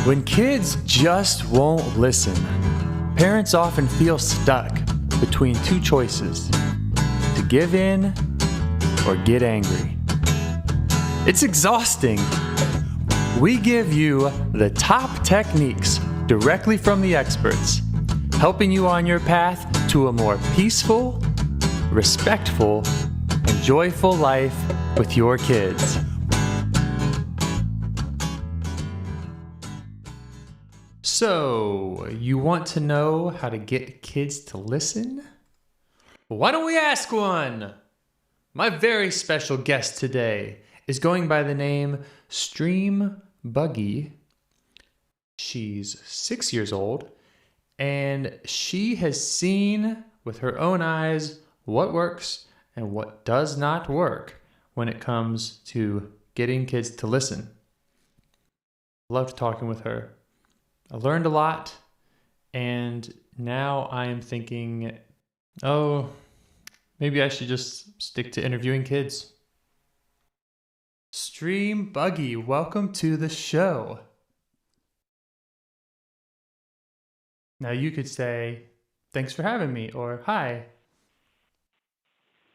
When kids just won't listen, parents often feel stuck between two choices: to give in or get angry. It's exhausting. We give you the top techniques directly from the experts, helping you on your path to a more peaceful, respectful, and joyful life with your kids. So, you want to know how to get kids to listen? Why don't we ask one? My very special guest today is going by the name Buggy. She's 6 years old, and she has seen with her own eyes what works and what does not work when it comes to getting kids to listen. Loved talking with her. I learned a lot, and now I am thinking, maybe I should just stick to interviewing kids. Buggy, welcome to the show. Now you could say, thanks for having me, or hi.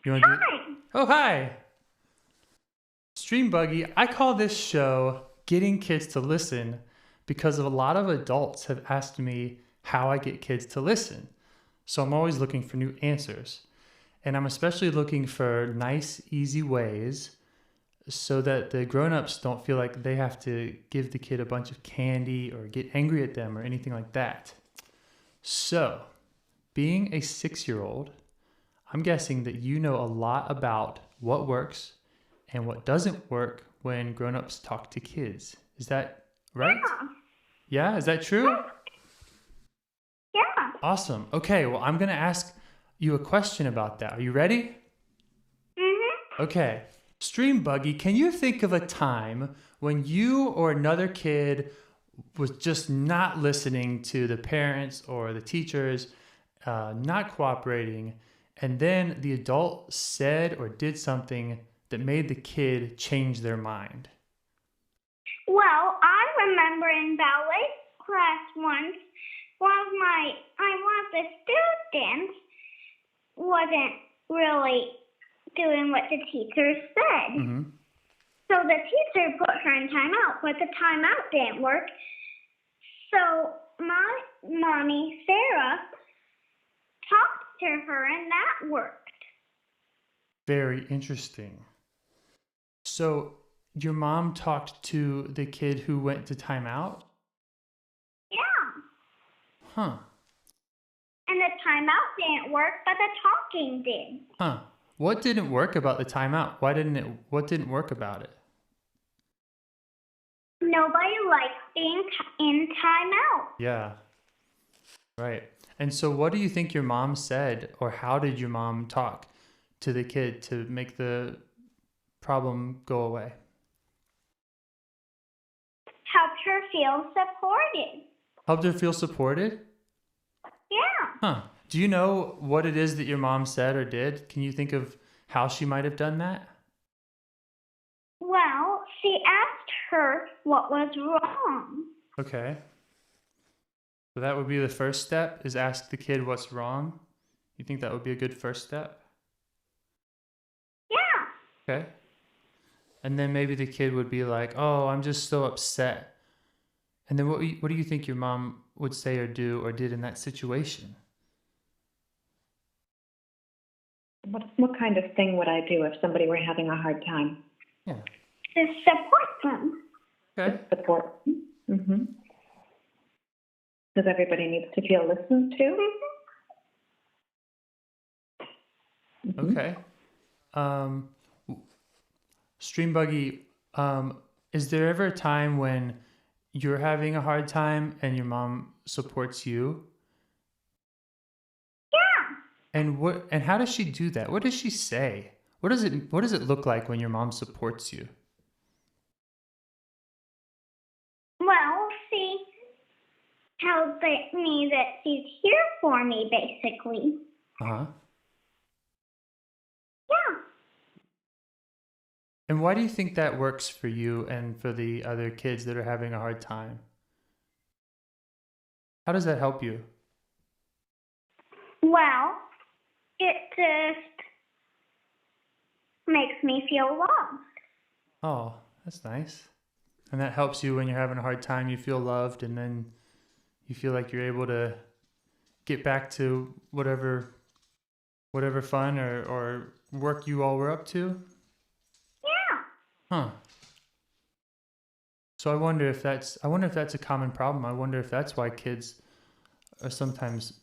You want to do it? Oh, hi. Buggy, I call this show Getting Kids to Listen because a lot of adults have asked me how I get kids to listen. So I'm always looking for new answers. And I'm especially looking for nice, easy ways so that the grown-ups don't feel like they have to give the kid a bunch of candy or get angry at them or anything like that. So, being a 6-year-old, I'm guessing that you know a lot about what works and what doesn't work when grown-ups talk to kids. Is that right? Yeah, is that true? Yeah. Awesome. Okay, well, I'm going to ask you a question about that. Are you ready? Mm-hmm. Okay. Buggy, can you think of a time when you or another kid was just not listening to the parents or the teachers, not cooperating, and then the adult said or did something that made the kid change their mind? Well, I remember in ballet class once, one of the students wasn't really doing what the teacher said. Mm-hmm. So the teacher put her in timeout, but the timeout didn't work. So my mommy, Sarah, talked to her and that worked. Very interesting. So your mom talked to the kid who went to timeout? Yeah. Huh. And the timeout didn't work, but the talking did. Huh. What didn't work about the timeout? What didn't work about it? Nobody likes being in timeout. Yeah. Right. And so what do you think your mom said, or how did your mom talk to the kid to make the problem go away? Helped her feel supported. Helped her feel supported? Yeah. Huh. Do you know what it is that your mom said or did? Can you think of how she might have done that? Well, she asked her what was wrong. Okay. So that would be the first step, is ask the kid what's wrong. You think that would be a good first step? Yeah. Okay. And then maybe the kid would be like, oh, I'm just so upset. And then what do you think your mom would say or do or did in that situation? What kind of thing would I do if somebody were having a hard time? Yeah. To support them. Okay. Support. Mm-hmm. Because everybody needs to feel listened to. Mm-hmm. Okay. Buggy, is there ever a time when you're having a hard time and your mom supports you? Yeah. And how does she do that? What does she say? What does it look like when your mom supports you? Well, she tells me that she's here for me, basically. Uh-huh. Yeah. And why do you think that works for you and for the other kids that are having a hard time? How does that help you? Well, it just makes me feel loved. Oh, that's nice. And that helps you when you're having a hard time. You feel loved, and then you feel like you're able to get back to whatever fun or work you all were up to. Yeah. Huh. So I wonder if that's a common problem. I wonder if that's why kids are sometimes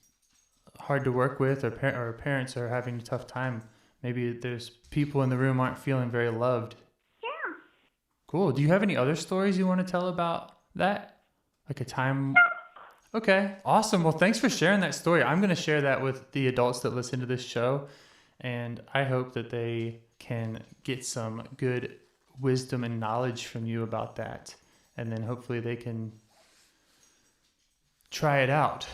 hard to work with, or parents are having a tough time. Maybe there's people in the room aren't feeling very loved. Yeah. Cool. Do you have any other stories you want to tell about that? Like a time? Okay, awesome. Well, thanks for sharing that story. I'm going to share that with the adults that listen to this show, and I hope that they can get some good wisdom and knowledge from you about that, and then hopefully they can try it out.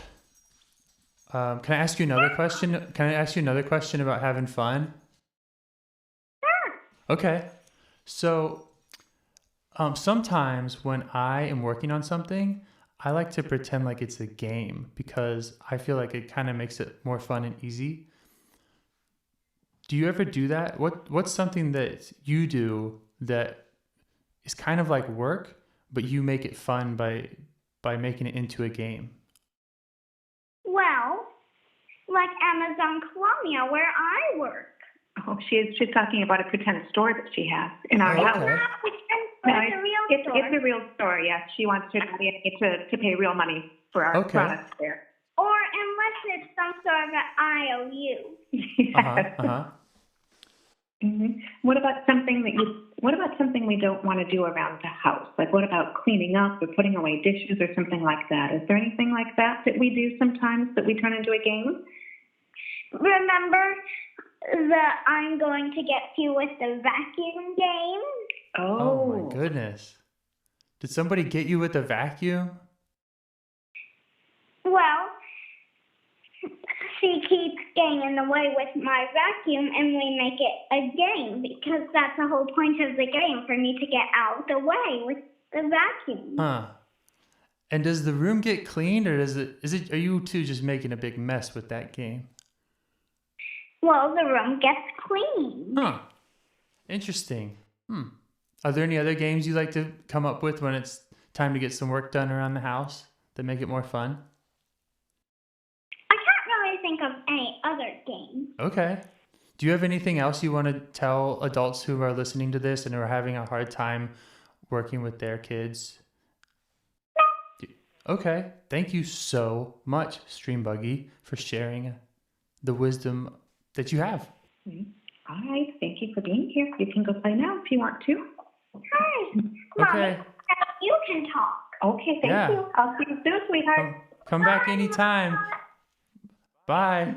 Can I ask you another question? Can I ask you another question about having fun? Sure. Okay. So sometimes when I am working on something, I like to pretend like it's a game because I feel like it kind of makes it more fun and easy. Do you ever do that? What's something that you do that is kind of like work, but you make it fun by making it into a game? Well, like Amazon Colombia, where I work. Oh, she's talking about a pretend store that she has in our house. Okay. It's a real store. It's a real store, yes. She wants her daddy to pay real money for our products there. Or unless it's some sort of an IOU. Yes. Uh-huh. Mm-hmm. What about something we don't want to do around the house? Like what about cleaning up or putting away dishes or something like that? Is there anything like that we do sometimes that we turn into a game? Remember the I'm going to get you with the vacuum game? Oh my goodness. Did somebody get you with a vacuum? Well, she keeps getting in the way with my vacuum, and we make it a game because that's the whole point of the game, for me to get out of the way with the vacuum. Huh. And does the room get cleaned, or are you two just making a big mess with that game? Well, the room gets clean. Huh. Interesting. Are there any other games you like to come up with when it's time to get some work done around the house that make it more fun? I can't really think of any other game. Okay. Do you have anything else you want to tell adults who are listening to this and are having a hard time working with their kids? No. Okay. Thank you so much, Stream Buggy, for sharing the wisdom that you have. All right. Thank you for being here. You can go play now if you want to. Hi. Okay. Mommy, you can talk. Okay. Thank you. I'll see you soon, sweetheart. Come back anytime. Bye.